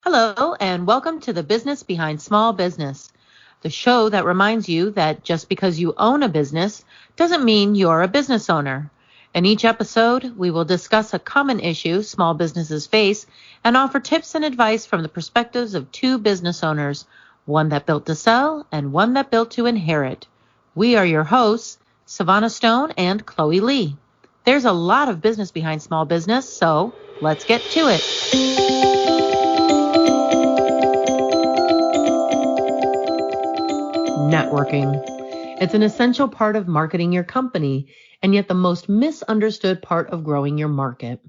Hello, and welcome to The Business Behind Small Business, the show that reminds you that just because you own a business doesn't mean you're a business owner. In each episode, we will discuss a common issue small businesses face and offer tips and advice from the perspectives of two business owners, one that built to sell and one that built to inherit. We are your hosts, Sevana Stone and Chloe Lee. There's a lot of business behind small business, so let's get to it. Networking. It's an essential part of marketing your company, and yet the most misunderstood part of growing your market.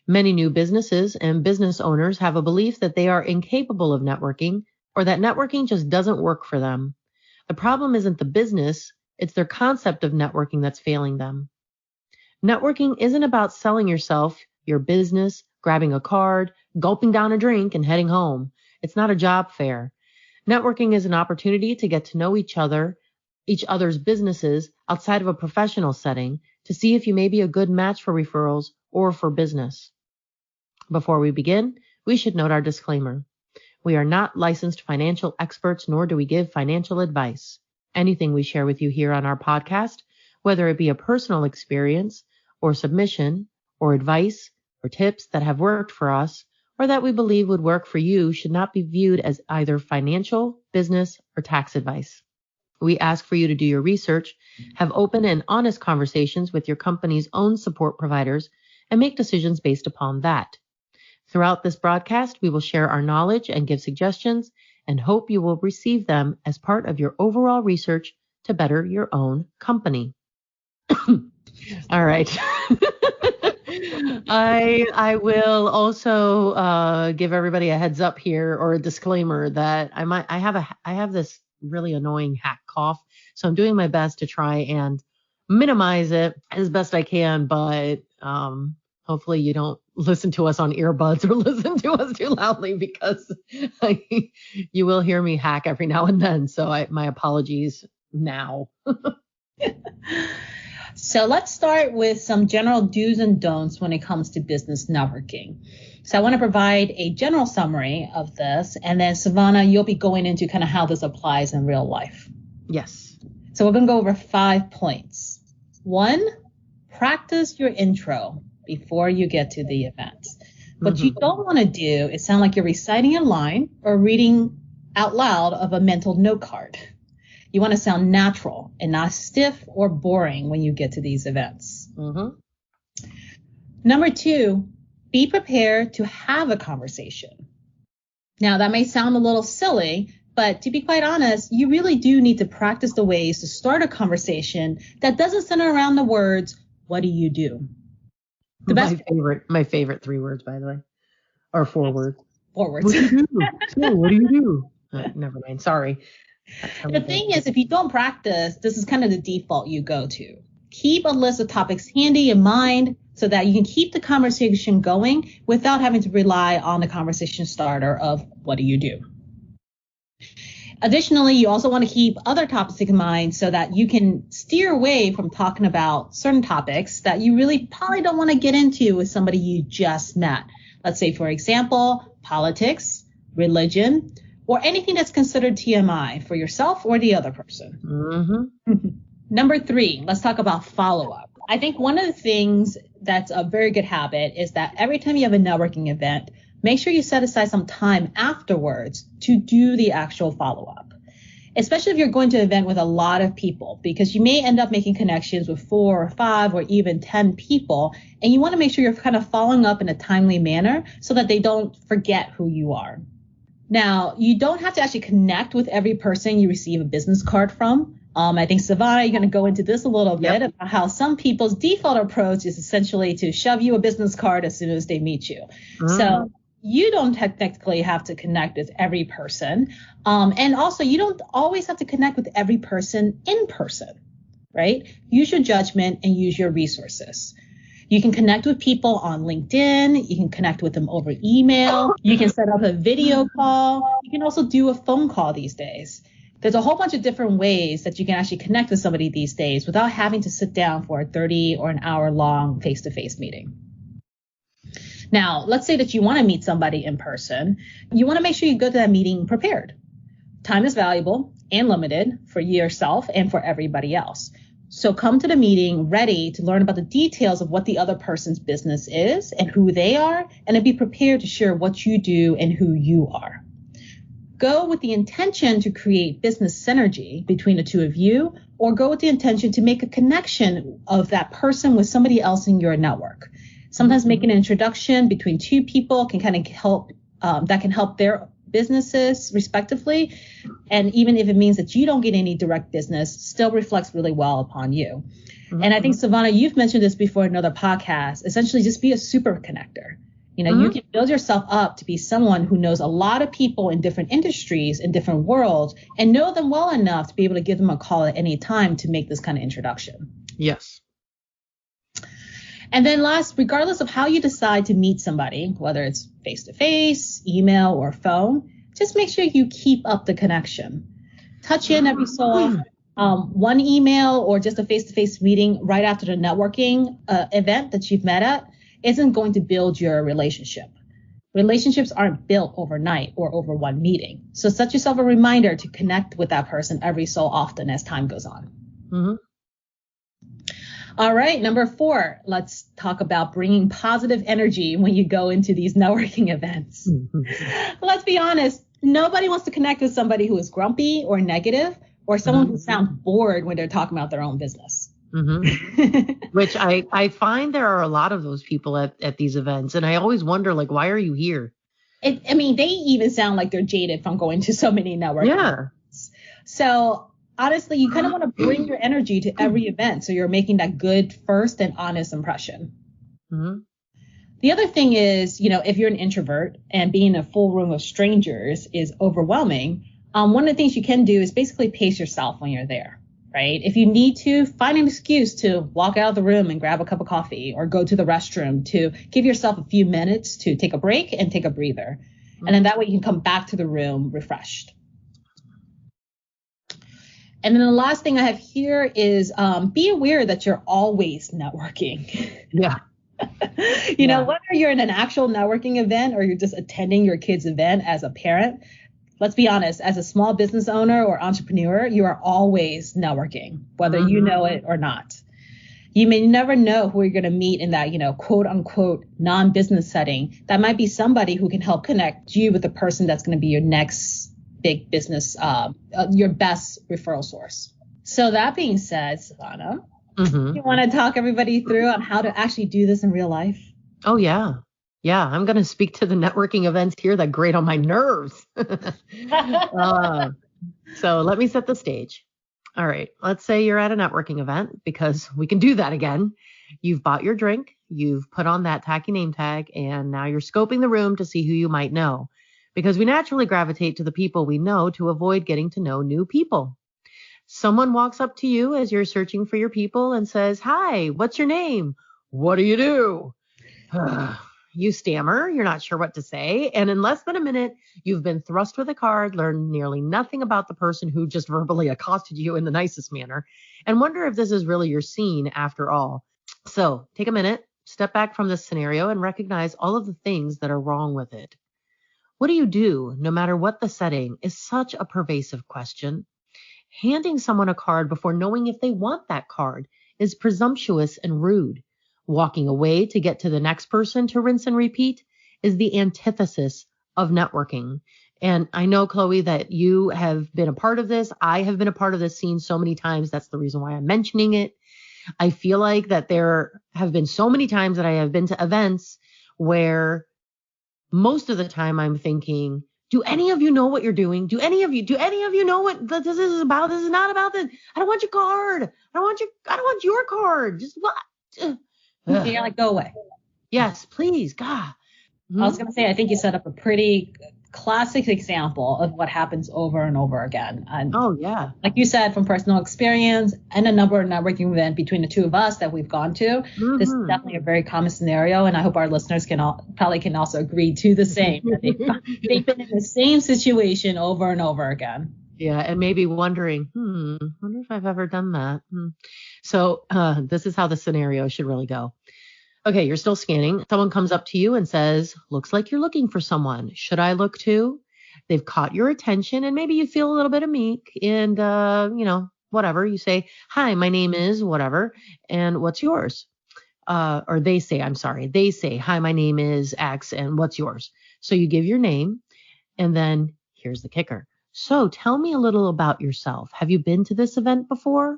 Many new businesses and business owners have a belief that they are incapable of networking or that networking just doesn't work for them. The problem isn't the business, it's their concept of networking that's failing them. Networking isn't about selling yourself, your business, grabbing a card, gulping down a drink, and heading home. It's not a job fair. Networking is an opportunity to get to know each other's businesses outside of a professional setting to see if you may be a good match for referrals or for business. Before we begin, we should note our disclaimer. We are not licensed financial experts, nor do we give financial advice. Anything we share with you here on our podcast, whether it be a personal experience or submission or advice or tips that have worked for us, or that we believe would work for you, should not be viewed as either financial, business, or tax advice. We ask for you to do your research, have open and honest conversations with your company's own support providers, and make decisions based upon that. Throughout this broadcast, we will share our knowledge and give suggestions, and hope you will receive them as part of your overall research to better your own company. All right. I will also give everybody a heads up here, or a disclaimer, that I have this really annoying hack cough, so I'm doing my best to try and minimize it as best I can, but hopefully you don't listen to us on earbuds or listen to us too loudly, because you will hear me hack every now and then, so my apologies now. So let's start with some general do's and don'ts when it comes to business networking. So I want to provide a general summary of this, and then Sevana, you'll be going into kind of how this applies in real life. Yes. So we're going to go over 5 points. 1, practice your intro before you get to the event. What you don't want to do is sound like you're reciting a line or reading out loud of a mental note card. You want to sound natural and not stiff or boring when you get to these events. Number 2, be prepared to have a conversation. Now, that may sound a little silly, but to be quite honest, you really do need to practice the ways to start a conversation that doesn't center around the words, "What do you do?" My favorite 3 words, by the way, or 4 words. 4 words. What do you do? So, what do you do? Never mind. Sorry. The thing is, if you don't practice, this is kind of the default you go to. Keep a list of topics handy in mind so that you can keep the conversation going without having to rely on the conversation starter of "what do you do?" Additionally, you also want to keep other topics in mind so that you can steer away from talking about certain topics that you really probably don't want to get into with somebody you just met. Let's say, for example, politics, religion, or anything that's considered TMI for yourself or the other person. Number 3, let's talk about follow-up. I think one of the things that's a very good habit is that every time you have a networking event, make sure you set aside some time afterwards to do the actual follow-up, especially if you're going to an event with a lot of people, because you may end up making connections with 4 or 5 or even 10 people, and you want to make sure you're kind of following up in a timely manner so that they don't forget who you are. Now, you don't have to actually connect with every person you receive a business card from. I think, Sevana, you're going to go into this a little bit about how some people's default approach is essentially to shove you a business card as soon as they meet you. So you don't technically have to connect with every person. And also, you don't always have to connect with every person in person, right? Use your judgment and use your resources. You can connect with people on LinkedIn. You can connect with them over email. You can set up a video call. You can also do a phone call these days. There's a whole bunch of different ways that you can actually connect with somebody these days without having to sit down for a 30 or an hour long face-to-face meeting. Now, let's say that you want to meet somebody in person. You want to make sure you go to that meeting prepared. Time is valuable and limited for yourself and for everybody else. So come to the meeting ready to learn about the details of what the other person's business is and who they are, and to be prepared to share what you do and who you are. Go with the intention to create business synergy between the two of you, or go with the intention to make a connection of that person with somebody else in your network. Sometimes making an introduction between two people can kind of help, that can help their businesses respectively. And even if it means that you don't get any direct business, still reflects really well upon you. And I think, Sevana, you've mentioned this before in another podcast, essentially just be a super connector. You know, you can build yourself up to be someone who knows a lot of people in different industries, in different worlds, and know them well enough to be able to give them a call at any time to make this kind of introduction. Yes. And then last, regardless of how you decide to meet somebody, whether it's face-to-face, email, or phone, just make sure you keep up the connection. Touch in every so often. One email or just a face-to-face meeting right after the networking event that you've met at isn't going to build your relationship. Relationships aren't built overnight or over one meeting. So set yourself a reminder to connect with that person every so often as time goes on. All right, number 4, let's talk about bringing positive energy when you go into these networking events. Let's be honest, nobody wants to connect with somebody who is grumpy or negative, or someone who sounds bored when they're talking about their own business. Which I find there are a lot of those people at these events. And I always wonder, like, why are you here? I mean, they even sound like they're jaded from going to so many networking events. So honestly, you kind of want to bring your energy to every event so you're making that good first and honest impression. The other thing is, you know, if you're an introvert and being in a full room of strangers is overwhelming, one of the things you can do is basically pace yourself when you're there, right? If you need to, find an excuse to walk out of the room and grab a cup of coffee or go to the restroom to give yourself a few minutes to take a break and take a breather. And then that way you can come back to the room refreshed. And then the last thing I have here is be aware that you're always networking. Yeah. You know, whether you're in an actual networking event or you're just attending your kid's event as a parent, let's be honest, as a small business owner or entrepreneur, you are always networking, whether you know it or not. You may never know who you're going to meet in that, you know, quote unquote, non-business setting. That might be somebody who can help connect you with the person that's going to be your next big business, your best referral source. So that being said, Sevana, you want to talk everybody through on how to actually do this in real life? Oh, yeah. Yeah, I'm going to speak to the networking events here that grate on my nerves. So let me set the stage. All right, let's say you're at a networking event, because we can do that again. You've bought your drink, you've put on that tacky name tag, and now you're scoping the room to see who you might know, because we naturally gravitate to the people we know to avoid getting to know new people. Someone walks up to you as you're searching for your people and says, "Hi, what's your name? What do you do?" You stammer, you're not sure what to say, and in less than a minute, you've been thrust with a card, learned nearly nothing about the person who just verbally accosted you in the nicest manner, and wonder if this is really your scene after all. So take a minute, step back from this scenario, and recognize all of the things that are wrong with it. What do you do, no matter what the setting, is such a pervasive question. Handing someone a card before knowing if they want that card is presumptuous and rude. Walking away to get to the next person to rinse and repeat is the antithesis of networking. And I know, Chloe, that you have been a part of this. I have been a part of this scene so many times. That's the reason why I'm mentioning it. I feel like that there have been so many times that I have been to events where most of the time I'm thinking, do any of you know what you're doing? Do any of you know what this is about? This is not about this. I don't want your card. I don't want your card. Just what? You're like, go away. Yes, please. God. I was going to say, I think you set up a pretty classic example of what happens over and over again. And oh, yeah. Like you said, from personal experience and a number of networking events between the two of us that we've gone to, this is definitely a very common scenario. And I hope our listeners can also agree to the same. That they've been in the same situation over and over again. Yeah, and maybe wondering, wonder if I've ever done that. So this is how the scenario should really go. Okay, you're still scanning. Someone comes up to you and says, looks like you're looking for someone. Should I look too? They've caught your attention and maybe you feel a little bit of meek and, whatever. You say, hi, my name is whatever. And what's yours? Or they say, I'm sorry. They say, hi, my name is X and what's yours? So you give your name and then here's the kicker. So tell me a little about yourself. Have you been to this event before?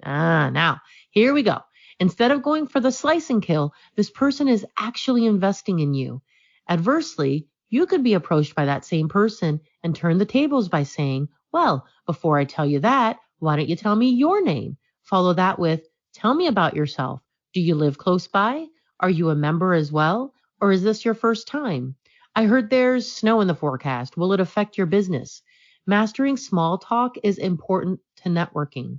Now here we go. Instead of going for the slice and kill, this person is actually investing in you. Adversely, you could be approached by that same person and turn the tables by saying, well, before I tell you that, why don't you tell me your name? Follow that with, tell me about yourself. Do you live close by? Are you a member as well? Or is this your first time? I heard there's snow in the forecast. Will it affect your business? Mastering small talk is important to networking.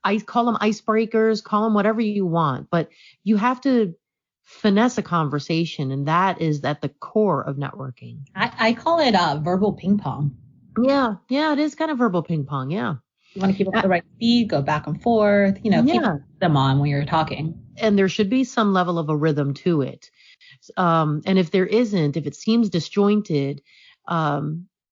I call them icebreakers, call them whatever you want, but you have to finesse a conversation, and that is at the core of networking. I call it verbal ping pong. Yeah, it is kind of verbal ping pong. Yeah. You want to keep up the right speed, go back and forth, keep them on when you're talking. And there should be some level of a rhythm to it. And if there isn't, if it seems disjointed,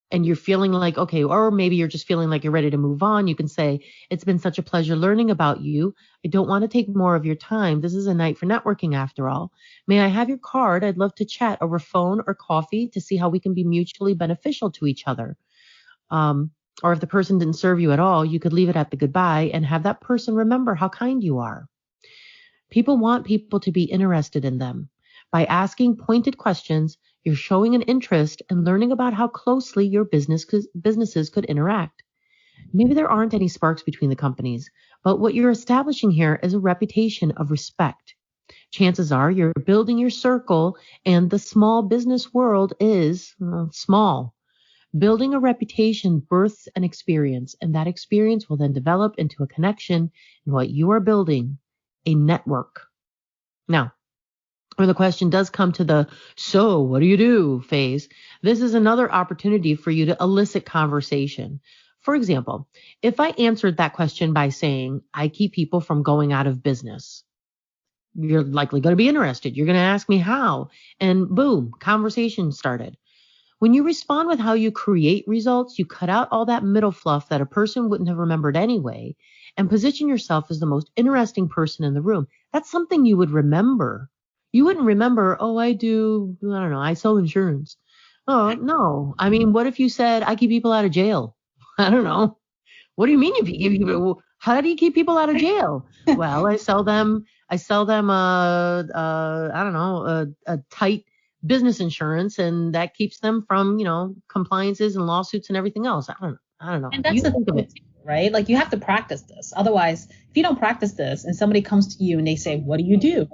and you're feeling like, okay, or maybe you're just feeling like you're ready to move on, you can say, it's been such a pleasure learning about you. I don't want to take more of your time. This is a night for networking after all. May I have your card? I'd love to chat over phone or coffee to see how we can be mutually beneficial to each other. Or if the person didn't serve you at all, you could leave it at the goodbye and have that person remember how kind you are. People want people to be interested in them. By asking pointed questions, you're showing an interest and learning about how closely your businesses could interact. Maybe there aren't any sparks between the companies, but what you're establishing here is a reputation of respect. Chances are you're building your circle, and the small business world is small. Building a reputation births an experience, and that experience will then develop into a connection in what you are building, a network. Now, when the question does come to the, so what do you do phase, this is another opportunity for you to elicit conversation. For example, if I answered that question by saying, I keep people from going out of business, you're likely going to be interested. You're going to ask me how, and boom, conversation started. When you respond with how you create results, you cut out all that middle fluff that a person wouldn't have remembered anyway, and position yourself as the most interesting person in the room. That's something you would remember. You wouldn't remember, I sell insurance. Oh, no. I mean, what if you said, I keep people out of jail? I don't know. What do you mean if you keep people? How do you keep people out of jail? Well, I sell them a tight business insurance, and that keeps them from, compliances and lawsuits and everything else. I don't know. And that's the thing, right? Like, you have to practice this. Otherwise, if you don't practice this and somebody comes to you and they say, what do you do?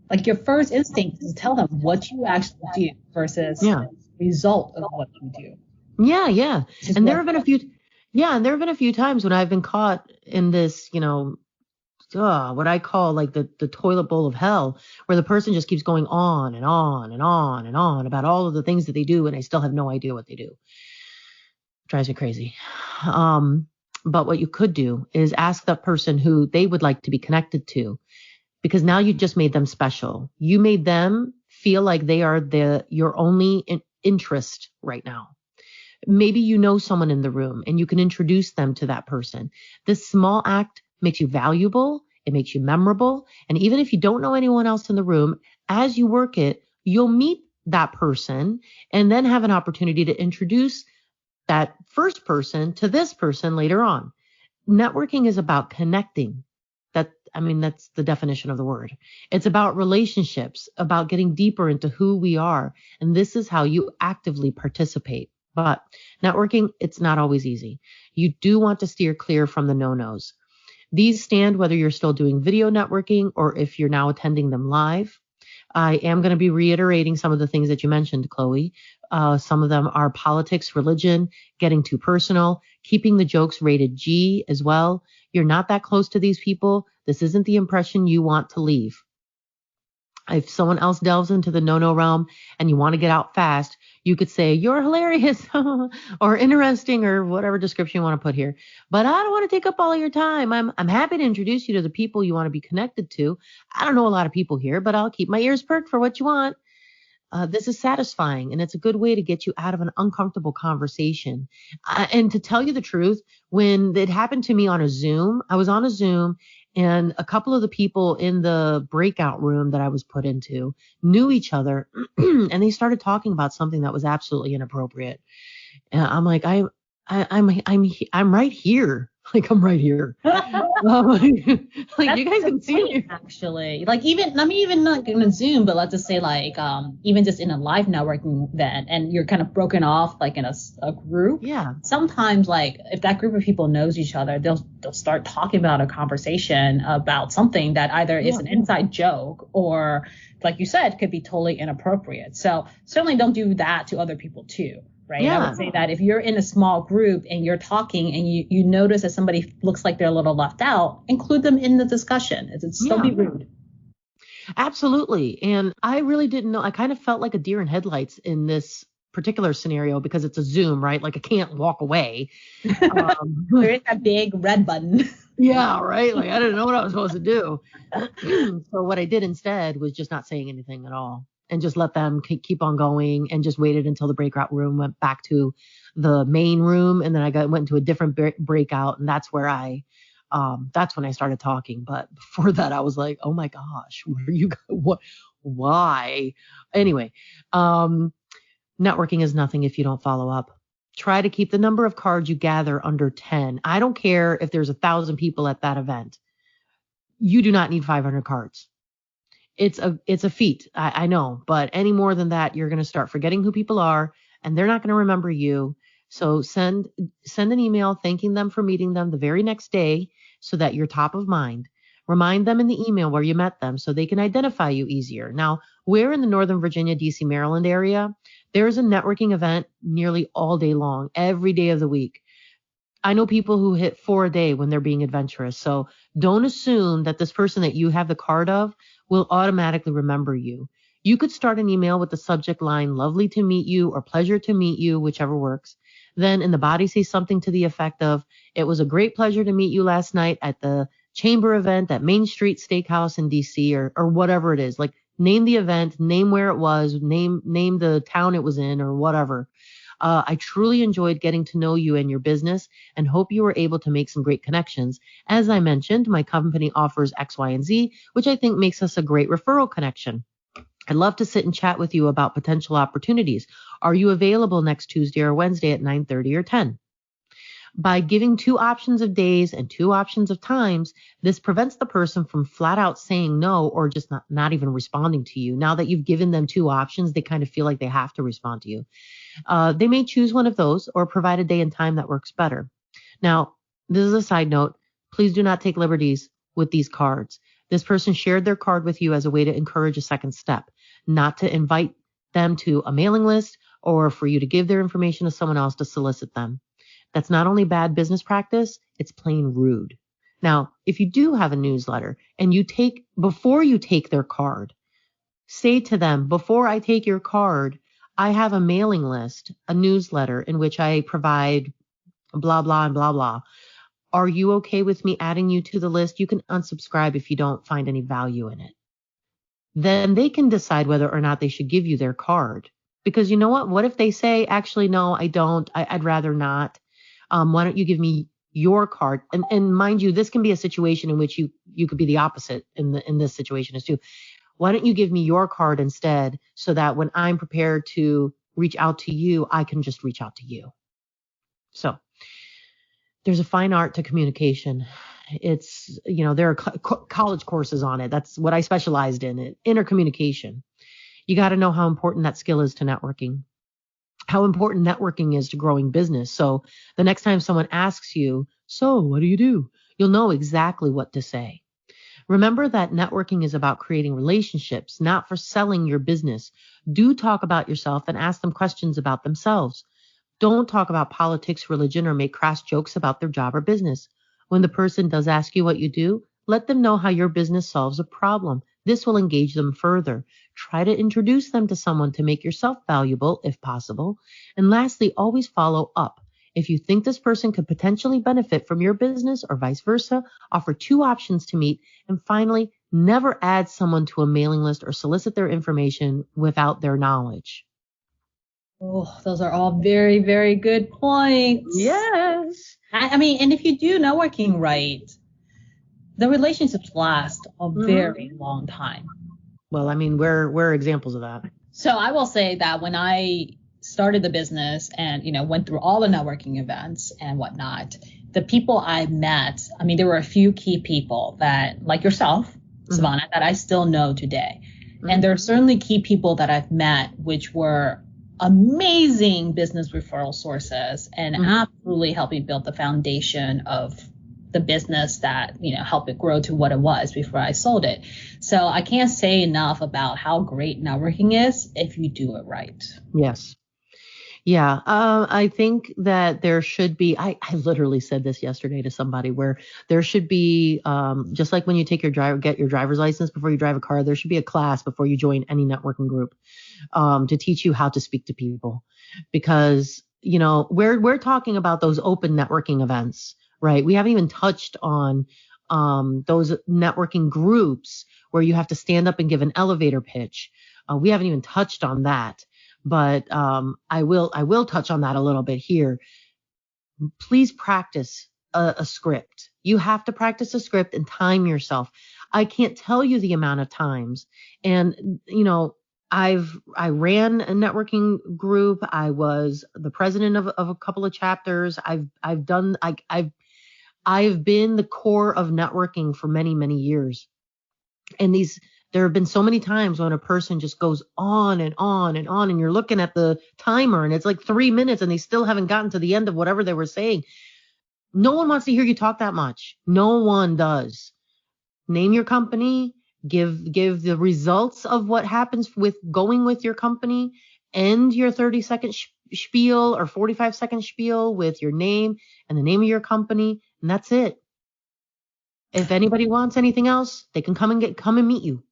Like, your first instinct is to tell them what you actually do versus the result of what you do. Yeah. And there have been a few times when I've been caught in this, what I call like the toilet bowl of hell, where the person just keeps going on and on and on and on about all of the things that they do, and I still have no idea what they do. It drives me crazy. But what you could do is ask that person who they would like to be connected to, because now you just made them special. You made them feel like they are your only interest right now. Maybe you know someone in the room and you can introduce them to that person. This small act makes you valuable. It makes you memorable. And even if you don't know anyone else in the room, as you work it, you'll meet that person and then have an opportunity to introduce that first person to this person later on. Networking is about connecting. That's the definition of the word. It's about relationships, about getting deeper into who we are. And this is how you actively participate. But networking, it's not always easy. You do want to steer clear from the no-nos. These stand whether you're still doing video networking or if you're now attending them live. I am going to be reiterating some of the things that you mentioned, Chloe. Some of them are politics, religion, getting too personal, keeping the jokes rated G as well. You're not that close to these people. This isn't the impression you want to leave. If someone else delves into the no-no realm and you want to get out fast, you could say, you're hilarious or interesting or whatever description you want to put here. But I don't want to take up all of your time. I'm happy to introduce you to the people you want to be connected to. I don't know a lot of people here, but I'll keep my ears perked for what you want. This is satisfying, and it's a good way to get you out of an uncomfortable conversation. And to tell you the truth, when it happened to me on a Zoom, I was on a Zoom, and a couple of the people in the breakout room that I was put into knew each other, and they started talking about something that was absolutely inappropriate. And I'm like, I'm right here. Like, I'm right here. Like you guys can see me. Actually, like even, I mean, even not in a Zoom, but let's just say like, even just in a live networking event and you're kind of broken off like in a group. Yeah. Sometimes like if that group of people knows each other, they'll start talking about a conversation about something that either is an inside joke or, like you said, could be totally inappropriate. So certainly don't do that to other people too. Right. Yeah. I would say that if you're in a small group and you're talking and you notice that somebody looks like they're a little left out, include them in the discussion. Don't be rude. Absolutely. And I really didn't know. I kind of felt like a deer in headlights in this particular scenario because it's a Zoom, right? Like I can't walk away. There is that big red button. Yeah, right. Like I didn't know what I was supposed to do. So what I did instead was just not saying anything at all. And just let them keep on going and just waited until the breakout room went back to the main room. And then I went into a different breakout. And that's where that's when I started talking. But before that, I was like, oh my gosh, where are you? What? Why? Anyway, networking is nothing if you don't follow up. Try to keep the number of cards you gather under 10. I don't care if there's 1,000 people at that event. You do not need 500 cards. It's a feat. I know, but any more than that, you're going to start forgetting who people are and they're not going to remember you. So send an email thanking them for meeting them the very next day so that you're top of mind. Remind them in the email where you met them so they can identify you easier. Now, we're in the Northern Virginia, DC, Maryland area. There's a networking event nearly all day long, every day of the week. I know people who hit 4 a day when they're being adventurous. So don't assume that this person that you have the card of will automatically remember you. You could start an email with the subject line, lovely to meet you or pleasure to meet you, whichever works. Then in the body, say something to the effect of, it was a great pleasure to meet you last night at the chamber event at Main Street Steakhouse in DC or whatever it is. Like name the event, name where it was, name the town it was in or whatever. I truly enjoyed getting to know you and your business and hope you were able to make some great connections. As I mentioned, my company offers X, Y, and Z, which I think makes us a great referral connection. I'd love to sit and chat with you about potential opportunities. Are you available next Tuesday or Wednesday at 9:30 or 10? By giving 2 options of days and 2 options of times, this prevents the person from flat out saying no or just not even responding to you. Now that you've given them 2 options, they kind of feel like they have to respond to you. They may choose one of those or provide a day and time that works better. Now, this is a side note. Please do not take liberties with these cards. This person shared their card with you as a way to encourage a second step, not to invite them to a mailing list or for you to give their information to someone else to solicit them. That's not only bad business practice, it's plain rude. Now, if you do have a newsletter and before you take their card, say to them, before I take your card, I have a mailing list, a newsletter in which I provide blah, blah, and blah, blah. Are you okay with me adding you to the list? You can unsubscribe if you don't find any value in it. Then they can decide whether or not they should give you their card. Because you know what? What if they say, actually, no, I don't. I'd rather not. Why don't you give me your card? And mind you, this can be a situation in which you could be the opposite in this situation as too. Why don't you give me your card instead so that when I'm prepared to reach out to you, I can just reach out to you. So there's a fine art to communication. It's, there are college courses on it. That's what I specialized in, intercommunication. You got to know how important that skill is to networking, how important networking is to growing business. So the next time someone asks you, so what do you do? You'll know exactly what to say. Remember that networking is about creating relationships, not for selling your business. Do talk about yourself and ask them questions about themselves. Don't talk about politics, religion, or make crass jokes about their job or business. When the person does ask you what you do, let them know how your business solves a problem. This will engage them further. Try to introduce them to someone to make yourself valuable, if possible. And lastly, always follow up. If you think this person could potentially benefit from your business or vice versa, offer 2 options to meet. And finally, never add someone to a mailing list or solicit their information without their knowledge. Oh, those are all very, very good points. Yes. I mean, and if you do networking right, the relationships last a very long time. Well, I mean, we're examples of that. So I will say that when I started the business and, went through all the networking events and whatnot, the people I met, I mean, there were a few key people that, like yourself, Sevana, that I still know today. And there are certainly key people that I've met, which were amazing business referral sources and absolutely helped me build the foundation of the business that, helped it grow to what it was before I sold it. So I can't say enough about how great networking is if you do it right. Yes. Yeah. I think that there should be, I literally said this yesterday to somebody, where there should be, just like when you get your driver's license before you drive a car, there should be a class before you join any networking group, to teach you how to speak to people, because, we're talking about those open networking events, right? We haven't even touched on, those networking groups where you have to stand up and give an elevator pitch. We haven't even touched on that. But I will touch on that a little bit here. Please practice a script. You have to practice a script and time yourself. I can't tell you the amount of times. And, I ran a networking group. I was the president of a couple of chapters. I've been the core of networking for many, many years. And there have been so many times when a person just goes on and on and on, and you're looking at the timer and it's like 3 minutes and they still haven't gotten to the end of whatever they were saying. No one wants to hear you talk that much. No one does. Name your company, give the results of what happens with going with your company, end your 30-second spiel or 45-second spiel with your name and the name of your company, and that's it. If anybody wants anything else, they can come and meet you.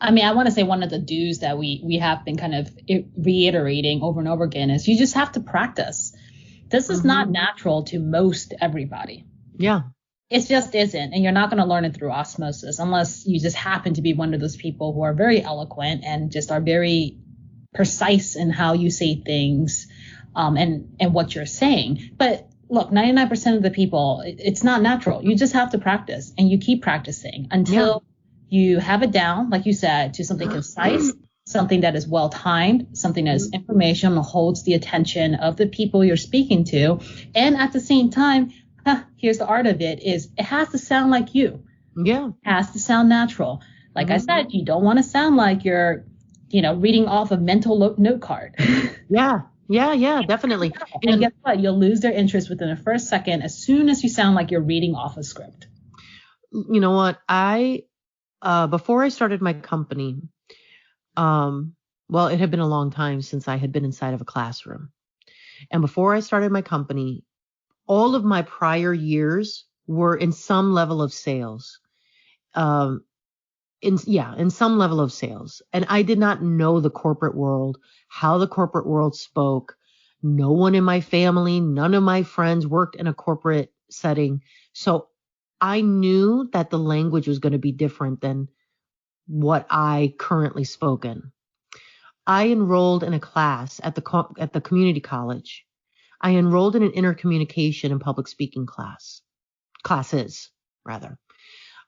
I mean, I want to say one of the do's that we have been kind of reiterating over and over again is you just have to practice. This is not natural to most everybody. Yeah. It just isn't. And you're not going to learn it through osmosis unless you just happen to be one of those people who are very eloquent and just are very precise in how you say things, and what you're saying. But look, 99% of the people, it's not natural. You just have to practice, and you keep practicing until you have it down, like you said, to something concise, something that is well timed, something that is informational, holds the attention of the people you're speaking to. And at the same time, here's the art of it, is it has to sound like you. Yeah. It has to sound natural. Like I said, you don't want to sound like you're, reading off a mental note card. Yeah, definitely. And guess what? You'll lose their interest within the first second as soon as you sound like you're reading off a script. You know what? Before I started my company, well, it had been a long time since I had been inside of a classroom. And before I started my company, all of my prior years were in some level of sales. In some level of sales. And I did not know the corporate world, how the corporate world spoke. No one in my family, none of my friends worked in a corporate setting. So I knew that the language was going to be different than what I currently spoke in. I enrolled in a class at the community college. I enrolled in an intercommunication and public speaking classes, rather.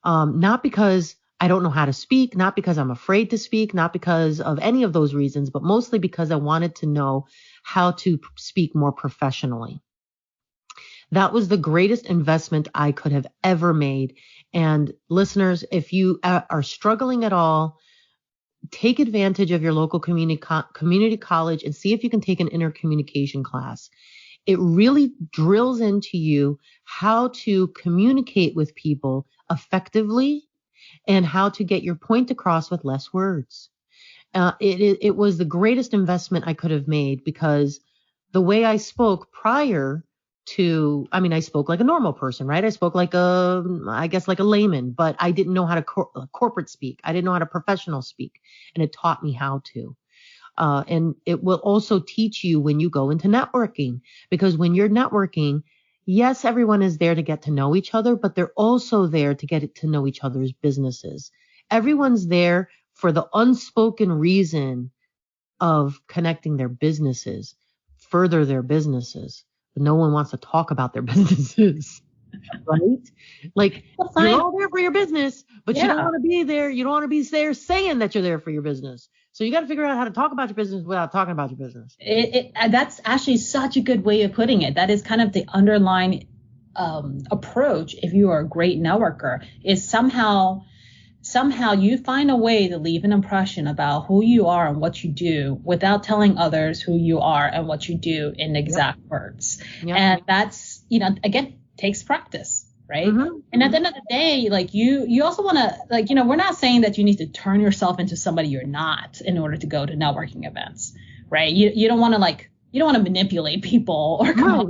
Not because I don't know how to speak, not because I'm afraid to speak, not because of any of those reasons, but mostly because I wanted to know how to speak more professionally. That was the greatest investment I could have ever made. And listeners, if you are struggling at all, take advantage of your local community college and see if you can take an intercommunication class. It really drills into you how to communicate with people effectively and how to get your point across with less words. It was the greatest investment I could have made, because the way I spoke prior I spoke like a normal person, right? I spoke like a layman, but I didn't know how to corporate speak. I didn't know how to professional speak, and it taught me how to. And it will also teach you when you go into networking, because when you're networking, yes, everyone is there to get to know each other, but they're also there to get to know each other's businesses. Everyone's there for the unspoken reason of connecting their businesses, further their businesses. But no one wants to talk about their businesses, right? Like, you're all there for your business, but you don't want to be there. You don't want to be there saying that you're there for your business. So you got to figure out how to talk about your business without talking about your business. That's actually such a good way of putting it. That is kind of the underlying approach. If you are a great networker, is somehow you find a way to leave an impression about who you are and what you do without telling others who you are and what you do in exact words. Yep. And that's, again, takes practice. Right. Mm-hmm. And at the end of the day, like you also want to, we're not saying that you need to turn yourself into somebody you're not in order to go to networking events. Right. You don't want to manipulate people or come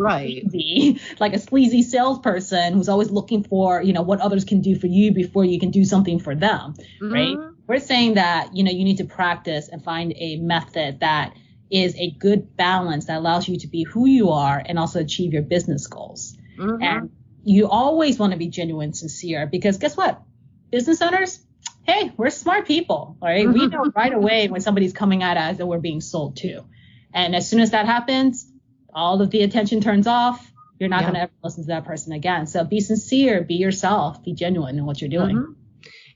be like a sleazy salesperson who's always looking for, what others can do for you before you can do something for them. Mm-hmm. Right. We're saying that, you need to practice and find a method that is a good balance that allows you to be who you are and also achieve your business goals. Mm-hmm. And you always want to be genuine, sincere, because guess what? Business owners, hey, we're smart people, right? We know right away when somebody's coming at us and we're being sold to. And as soon as that happens, all of the attention turns off. You're not going to ever listen to that person again. So be sincere, be yourself, be genuine in what you're doing. Mm-hmm.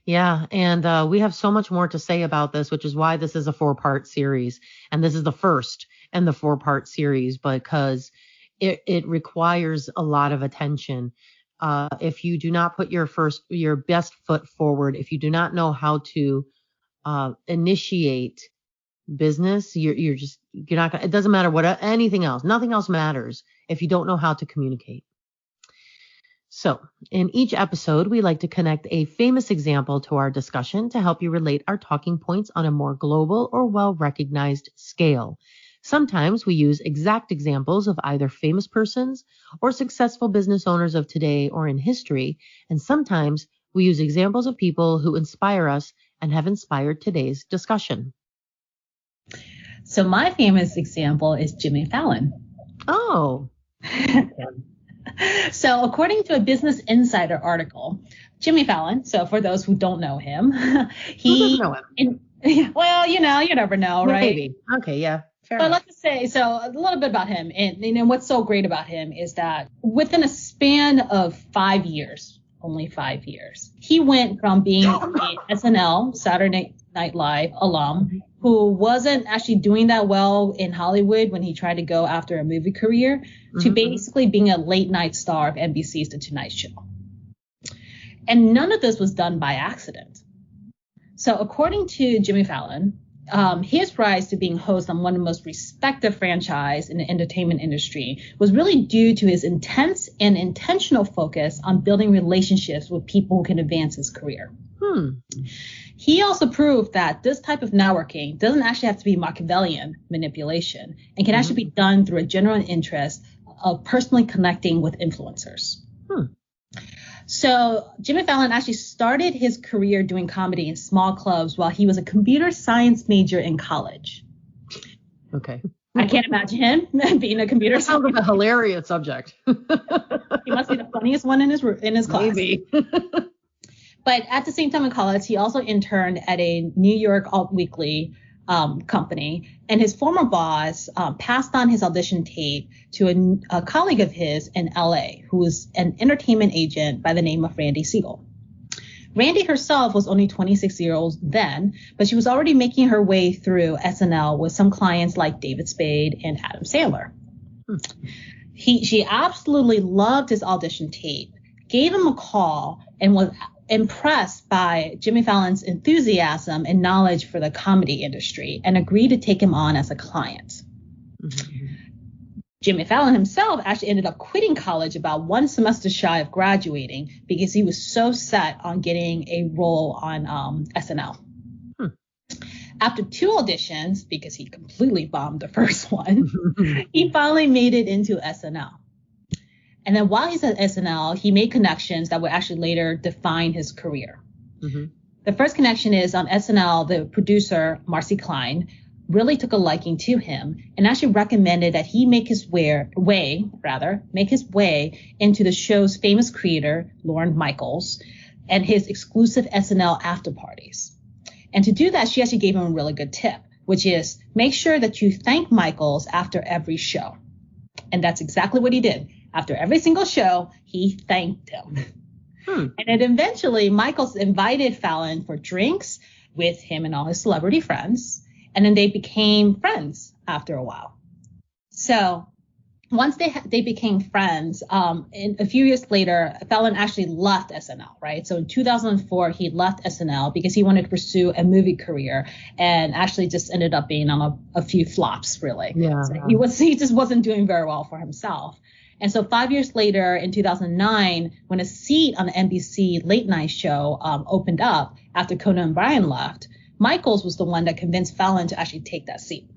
Yeah. And we have so much more to say about this, which is why this is a 4-part series. And this is the first in the 4-part series, because it requires a lot of attention. If you do not put your best foot forward, if you do not know how to initiate business, you're not gonna, it doesn't matter anything else. Nothing else matters if you don't know how to communicate. So in each episode, we like to connect a famous example to our discussion to help you relate our talking points on a more global or well-recognized scale. Sometimes we use exact examples of either famous persons or successful business owners of today or in history, and sometimes we use examples of people who inspire us and have inspired today's discussion. So my famous example is Jimmy Fallon. Oh. So according to a Business Insider article, Jimmy Fallon, so for those who don't know him, who doesn't know him? Well, you never know, right? Maybe. Okay, yeah. But let's just say, so a little bit about him. And what's so great about him is that within a span of 5 years, only 5 years, he went from being a SNL, Saturday Night Live alum, who wasn't actually doing that well in Hollywood when he tried to go after a movie career, to basically being a late night star of NBC's The Tonight Show. And none of this was done by accident. So according to Jimmy Fallon, his rise to being host on one of the most respected franchise in the entertainment industry was really due to his intense and intentional focus on building relationships with people who can advance his career. He also proved that this type of networking doesn't actually have to be Machiavellian manipulation and can actually be done through a genuine interest of personally connecting with influencers. So Jimmy Fallon actually started his career doing comedy in small clubs while he was a computer science major in college. Okay. I can't imagine him being a computer science. Sounds like a hilarious subject. He must be the funniest one in his class. Maybe. But at the same time in college, he also interned at a New York alt weekly company, and his former boss passed on his audition tape to a colleague of his in LA, who was an entertainment agent by the name of Randy Siegel. Randy herself was only 26 years old then, but she was already making her way through SNL with some clients like David Spade and Adam Sandler. She absolutely loved his audition tape, gave him a call, and was impressed by Jimmy Fallon's enthusiasm and knowledge for the comedy industry and agreed to take him on as a client. Jimmy Fallon himself actually ended up quitting college about one semester shy of graduating because he was so set on getting a role on SNL. After 2 auditions, because he completely bombed the first one, he finally made it into SNL. And then while he's at SNL, he made connections that would actually later define his career. Mm-hmm. The first connection is on SNL, the producer, Marcy Klein, really took a liking to him and actually recommended that he make his way into the show's famous creator, Lorne Michaels, and his exclusive SNL after parties. And to do that, she actually gave him a really good tip, which is make sure that you thank Michaels after every show. And that's exactly what he did. After every single show, he thanked him. And then eventually, Michaels invited Fallon for drinks with him and all his celebrity friends. And then they became friends after a while. So once they became friends, a few years later, Fallon actually left SNL, right? So in 2004, he left SNL because he wanted to pursue a movie career and actually just ended up being on a few flops, really. Yeah. So he just wasn't doing very well for himself. And so 5 years later, in 2009, when a seat on the NBC late night show opened up after Conan O'Brien left, Michaels was the one that convinced Fallon to actually take that seat.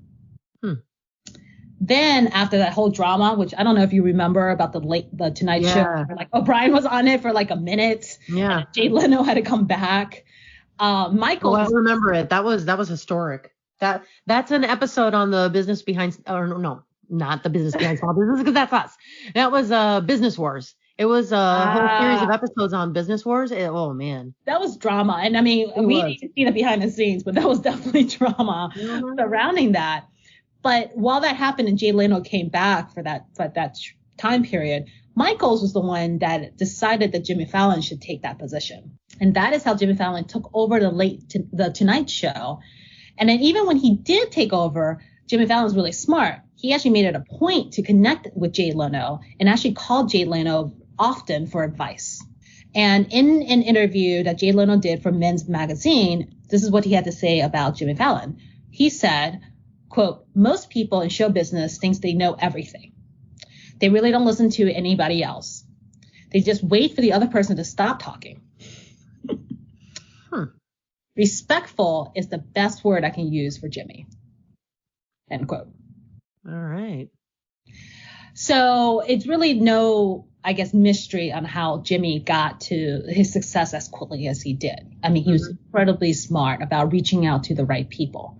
Then after that whole drama, which I don't know if you remember about the Tonight Show, like O'Brien was on it for like a minute. Yeah. Jay Leno had to come back. Michaels. I remember it. That was historic. That's an episode on the Business Behind, or no, not the Business Behind Small Business, because that's us. That was Business Wars. It was a whole series of episodes on Business Wars. Oh man, that was drama. And I mean, we need to see the behind the scenes, but that was definitely drama surrounding that. But while that happened and Jay Leno came back for that time period, Michaels was the one that decided that Jimmy Fallon should take that position. And that is how Jimmy Fallon took over the Tonight Show. And then even when he did take over, Jimmy Fallon was really smart. He actually made it a point to connect with Jay Leno and actually called Jay Leno often for advice. And in an interview that Jay Leno did for Men's Magazine, this is what he had to say about Jimmy Fallon. He said, quote, most people in show business think they know everything. They really don't listen to anybody else. They just wait for the other person to stop talking. Respectful is the best word I can use for Jimmy. End quote. All right. So it's really no, I guess, mystery on how Jimmy got to his success as quickly as he did. I mean, he was incredibly smart about reaching out to the right people.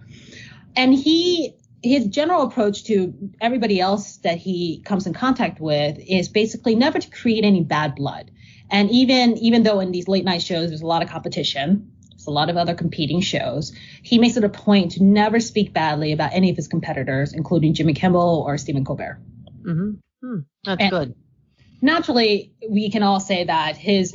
And his general approach to everybody else that he comes in contact with is basically never to create any bad blood. And even though in these late night shows, there's a lot of competition, there's a lot of other competing shows, he makes it a point to never speak badly about any of his competitors, including Jimmy Kimmel or Stephen Colbert. That's good. Naturally, we can all say that his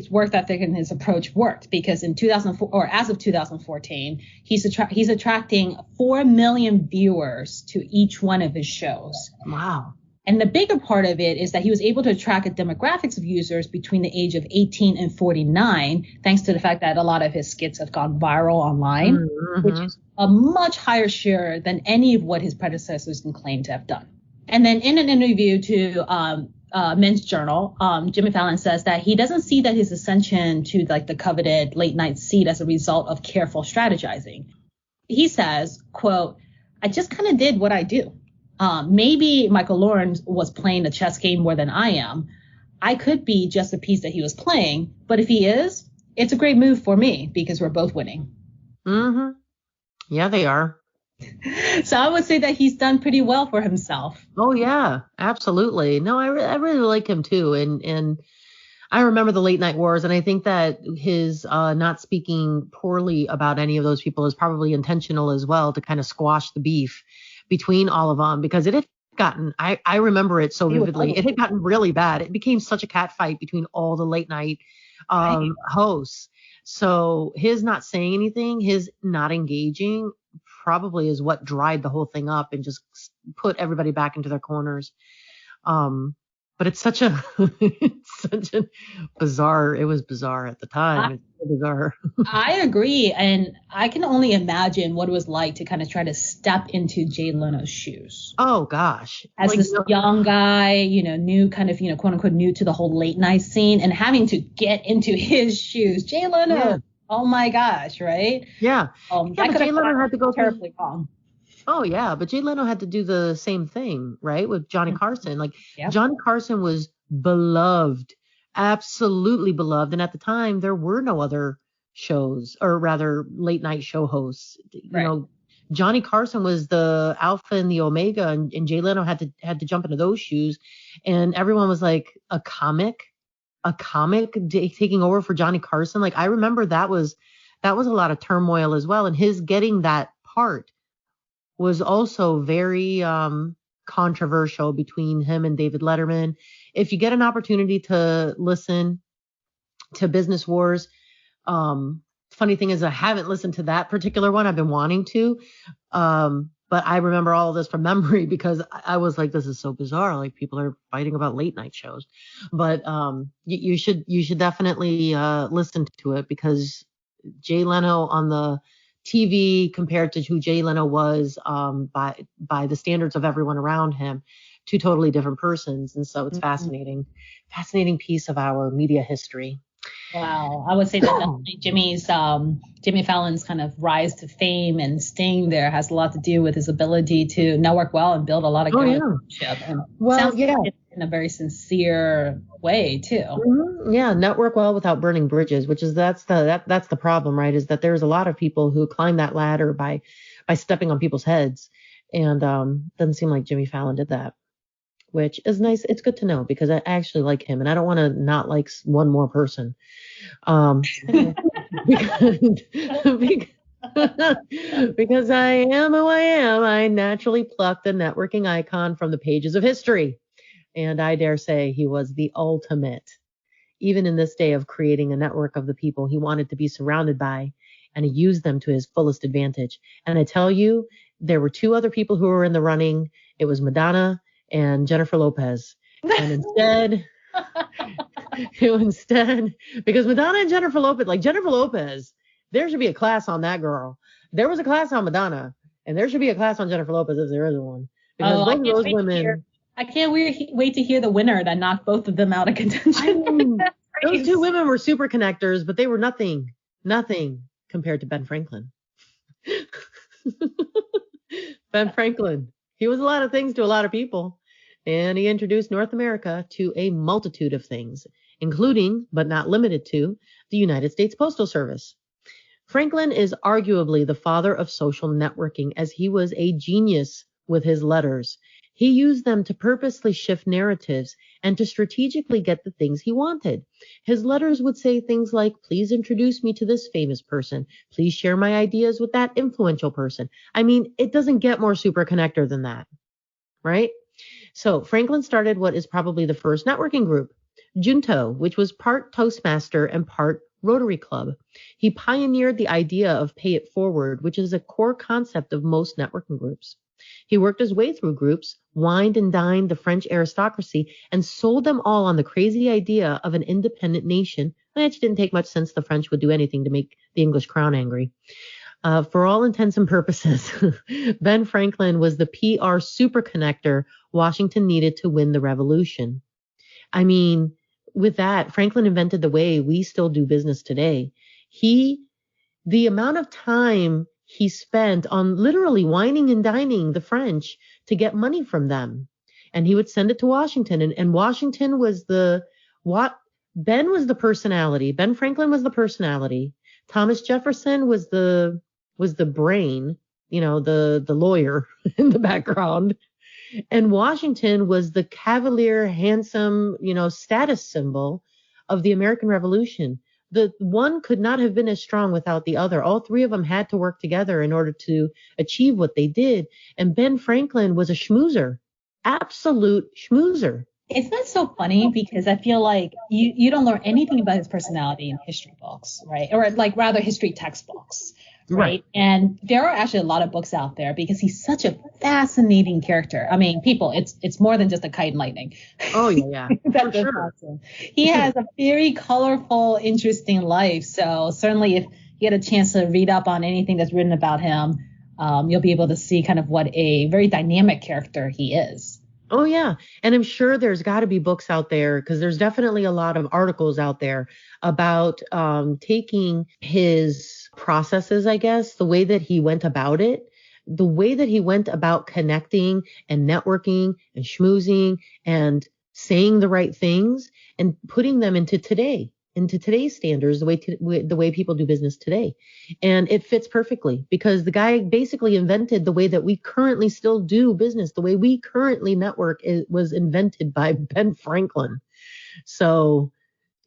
work ethic and his approach worked, because in 2004, or as of 2014, he's attracting 4 million viewers to each one of his shows. Wow. And the bigger part of it is that he was able to attract a demographics of users between the age of 18 and 49, thanks to the fact that a lot of his skits have gone viral online, which is a much higher share than any of what his predecessors can claim to have done. And then in an interview to Men's Journal, Jimmy Fallon says that he doesn't see that his ascension to like the coveted late night seat as a result of careful strategizing. He says, quote, I just kind of did what I do. Maybe Michael Lawrence was playing the chess game more than I am. I could be just a piece that he was playing, but if he is, it's a great move for me because we're both winning. Yeah, they are. So I would say that he's done pretty well for himself. Oh yeah, absolutely. No, I really like him too. And I remember the late night wars, and I think that his not speaking poorly about any of those people is probably intentional as well, to kind of squash the beef between all of them, because it had gotten, I remember it so vividly. It had gotten really bad. It became such a cat fight between all the late night hosts. So his not saying anything, his not engaging probably is what dried the whole thing up and just put everybody back into their corners. But it's such a bizarre, it was bizarre at the time. It's so bizarre. I agree. And I can only imagine what it was like to kind of try to step into Jay Leno's shoes. Oh gosh. As this young guy, new kind of, quote unquote, new to the whole late night scene, and having to get into his shoes. Jay Leno. Yeah. Oh my gosh. Right. Yeah. But Jay Leno had to go terribly wrong. Oh, yeah. But Jay Leno had to do the same thing, right, with Johnny Carson. Like, Johnny Carson was beloved, absolutely beloved. And at the time, there were no other shows, or rather late night show hosts. Right. Johnny Carson was the alpha and the omega, and Jay Leno had to jump into those shoes. And everyone was like, a comic taking over for Johnny Carson. Like, I remember that was a lot of turmoil as well. And his getting that part was also very controversial between him and David Letterman. If you get an opportunity to listen to Business Wars, funny thing is I haven't listened to that particular one. I've been wanting to, but I remember all of this from memory because I was like, this is so bizarre. Like, people are fighting about late night shows. But you should definitely listen to it, because Jay Leno on the TV compared to who Jay Leno was by the standards of everyone around him, two totally different persons. And so it's fascinating piece of our media history. Wow. I would say that definitely Jimmy Fallon's kind of rise to fame and staying there has a lot to do with his ability to network well and build a lot of good relationship. And sounds like it's in a very sincere way too. Mm-hmm. Yeah, network well without burning bridges, which is that's the problem, right? Is that there's a lot of people who climb that ladder by stepping on people's heads, and doesn't seem like Jimmy Fallon did that, which is nice. It's good to know, because I actually like him, and I don't want to not like one more person. Because I am who I am, I naturally plucked a networking icon from the pages of history. And I dare say he was the ultimate, even in this day of creating a network of the people he wanted to be surrounded by, and he used them to his fullest advantage. And I tell you, there were two other people who were in the running. It was Madonna and Jennifer Lopez. And instead, because Madonna and Jennifer Lopez, there should be a class on that girl. There was a class on Madonna, and there should be a class on Jennifer Lopez if there is one. Because both of those women. I can't wait to hear the winner that knocked both of them out of contention. I mean, those two women were super connectors, but they were nothing compared to Ben Franklin. Ben Franklin, he was a lot of things to a lot of people, and he introduced North America to a multitude of things, including, but not limited to, the United States Postal Service. Franklin is arguably the father of social networking, as he was a genius with his letters. He used them to purposely shift narratives and to strategically get the things he wanted. His letters would say things like, please introduce me to this famous person. Please share my ideas with that influential person. I mean, it doesn't get more super connector than that, right? So Franklin started what is probably the first networking group, Junto, which was part Toastmaster and part Rotary Club. He pioneered the idea of pay it forward, which is a core concept of most networking groups. He worked his way through groups, wined and dined the French aristocracy, and sold them all on the crazy idea of an independent nation, which didn't take much sense. The French would do anything to make the English crown angry. For all intents and purposes, Ben Franklin was the PR super connector Washington needed to win the revolution. I mean, with that, Franklin invented the way we still do business today. The amount of time he spent on literally wining and dining the French to get money from them. And he would send it to Washington. And Washington was Ben was the personality. Ben Franklin was the personality. Thomas Jefferson was the brain, the lawyer in the background. And Washington was the cavalier, handsome, status symbol of the American Revolution. The one could not have been as strong without the other. All three of them had to work together in order to achieve what they did. And Ben Franklin was a schmoozer, absolute schmoozer. Isn't that so funny? Because I feel like you don't learn anything about his personality in history books, right? Or rather history textbooks, right? And there are actually a lot of books out there because he's such a fascinating character. I mean, people, it's more than just a kite and lightning. Oh, yeah. That's sure. Awesome. He has a very colorful, interesting life. So certainly if you get a chance to read up on anything that's written about him, you'll be able to see kind of what a very dynamic character he is. Oh, yeah. And I'm sure there's got to be books out there, because there's definitely a lot of articles out there about taking his processes, I guess, the way that he went about it, the way that he went about connecting and networking and schmoozing and saying the right things and putting them into today's standards, the way people do business today. And it fits perfectly because the guy basically invented the way that we currently still do business. The way we currently network was invented by Ben Franklin. So,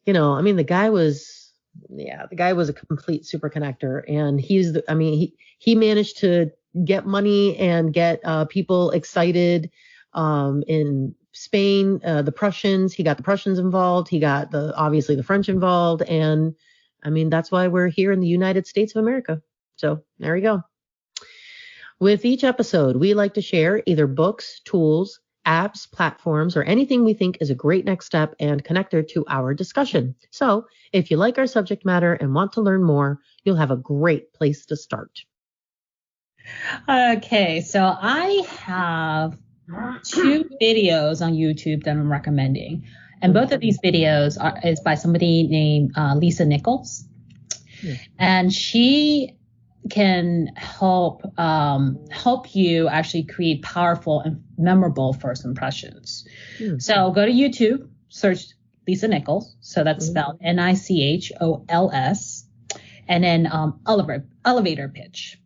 I mean, the guy was a complete super connector, and he managed to get money and get people excited in Spain, the Prussians. He got the Prussians involved. He got obviously the French involved. And I mean, that's why we're here in the United States of America. So there you go. With each episode, we like to share either books, tools, apps, platforms, or anything we think is a great next step and connector to our discussion. So if you like our subject matter and want to learn more, you'll have a great place to start. Okay, so I have 2 videos on YouTube that I'm recommending. And both of these videos is by somebody named Lisa Nichols. And she can help you actually create powerful and memorable first impressions. So go to YouTube, search Lisa Nichols. So that's spelled Nichols, and then elevator pitch.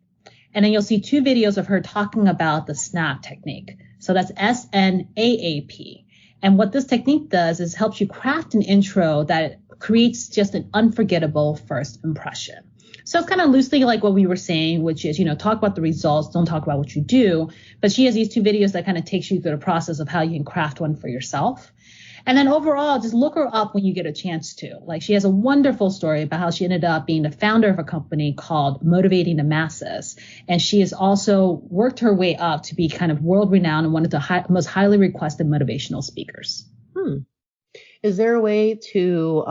And then you'll see 2 videos of her talking about the SNAP technique. So that's SNAAP. And what this technique does is helps you craft an intro that creates just an unforgettable first impression. So it's kind of loosely like what we were saying, which is, talk about the results, don't talk about what you do. But she has these 2 videos that kind of takes you through the process of how you can craft one for yourself. And then overall, just look her up when you get a chance to. Like, she has a wonderful story about how she ended up being the founder of a company called Motivating the Masses. And she has also worked her way up to be kind of world renowned and one of the most highly requested motivational speakers. Is there a way to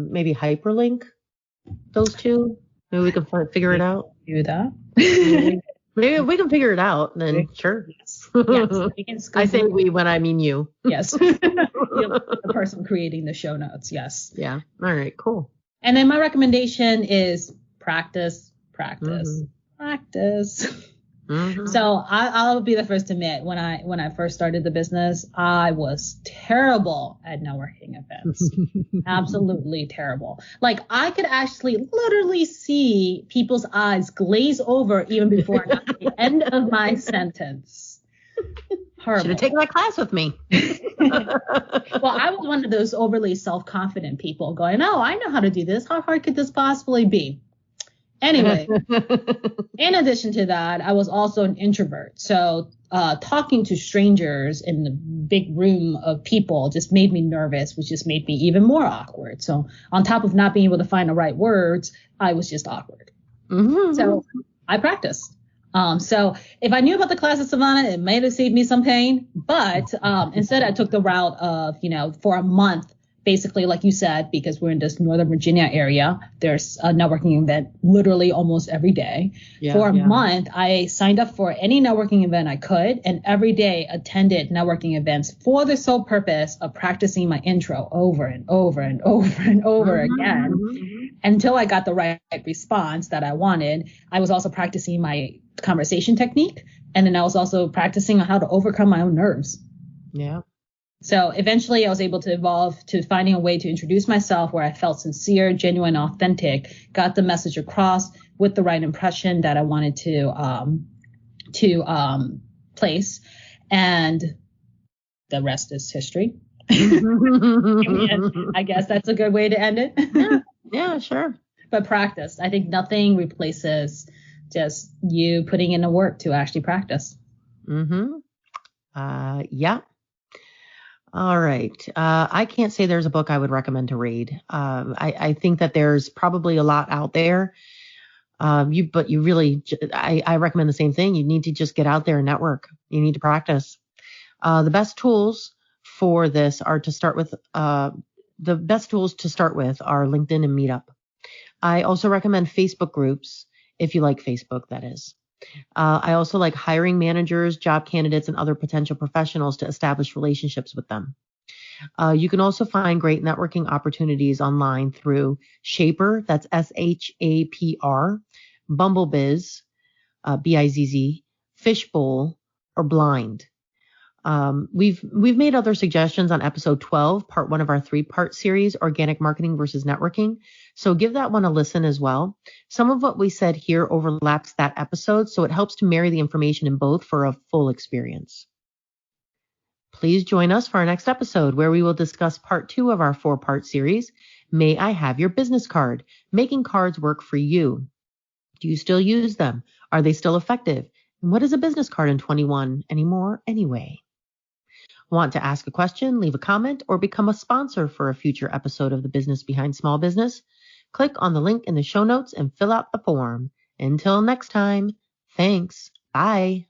maybe hyperlink those 2? Maybe we can figure it out. Do that. Maybe if we can figure it out, then sure. Yes. We can I say we when I mean you. Yes. The person creating the show notes. Yes. Yeah. All right. Cool. And then my recommendation is practice. So I'll be the first to admit, when I first started the business, I was terrible at networking events. Absolutely terrible. Like, I could actually literally see people's eyes glaze over even before I got to the end of my sentence. Horrible. Should have taken that class with me. Well, I was one of those overly self-confident people going, oh, I know how to do this. How hard could this possibly be? Anyway, in addition to that, I was also an introvert. So talking to strangers in the big room of people just made me nervous, which just made me even more awkward. So on top of not being able to find the right words, I was just awkward. So I practiced. So if I knew about the class at Sevana, it might have saved me some pain. But instead, I took the route of, for a month, basically, like you said, because we're in this Northern Virginia area, there's a networking event literally almost every day. For a month, I signed up for any networking event I could, and every day attended networking events for the sole purpose of practicing my intro over and over and over and over again until I got the right response that I wanted. I was also practicing my conversation technique, and then I was also practicing how to overcome my own nerves. Yeah. So eventually I was able to evolve to finding a way to introduce myself where I felt sincere, genuine, authentic, got the message across with the right impression that I wanted to place. And the rest is history. And I guess that's a good way to end it. Yeah, sure. But practice. I think nothing replaces just you putting in the work to actually practice. Yeah. All right. I can't say there's a book I would recommend to read. I think that there's probably a lot out there. I recommend the same thing. You need to just get out there and network. You need to practice. The best tools for this are to start with, are LinkedIn and Meetup. I also recommend Facebook groups, if you like Facebook, that is. I also like hiring managers, job candidates, and other potential professionals to establish relationships with them. You can also find great networking opportunities online through Shaper, that's SHAPR, Bumblebiz, BIZZ, Fishbowl, or Blind. We've made other suggestions on episode 12, part 1 of our 3-part series, Organic Marketing versus Networking. So give that one a listen as well. Some of what we said here overlaps that episode, so it helps to marry the information in both for a full experience. Please join us for our next episode where we will discuss part 2 of our 4-part series, May I Have Your Business Card? Making cards work for you. Do you still use them? Are they still effective? And what is a business card in 21 anymore anyway? Want to ask a question, leave a comment, or become a sponsor for a future episode of The Business Behind Small Business? Click on the link in the show notes and fill out the form. Until next time, thanks. Bye.